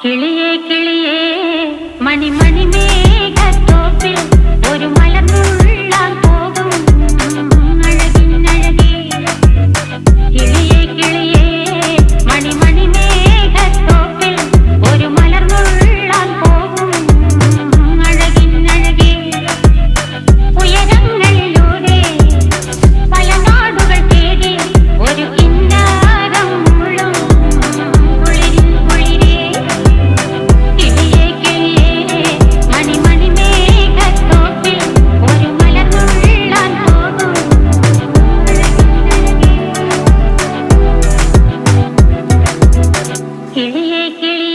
കിളിയേ കിളിയേ മണിമണി മേഘത്തോപ്പിൽ ഒരു മലർന്നുള്ളാൻ പോകും അഴകിനഴകേ. കിളിയേ കിളിയേ മണിമണി മേഘത്തോപ്പിൽ ഒരു മലർന്നുള്ളാൻ പോകും അഴകിനഴകേ. ഉയരങ്ങളിലൂടെ പല നാടുകൾ തേടി ഒരു കിന്നാരം മുഴും കുളിരിൻ കുളിരേ. കിളിയേ കിളിയേ മണിമണി മേഘത്തോപ്പിൽ ഒരു മലർന്നുള്ളാൻ പോകും അഴകിനഴകേ. കിളിയേ കിളിയേ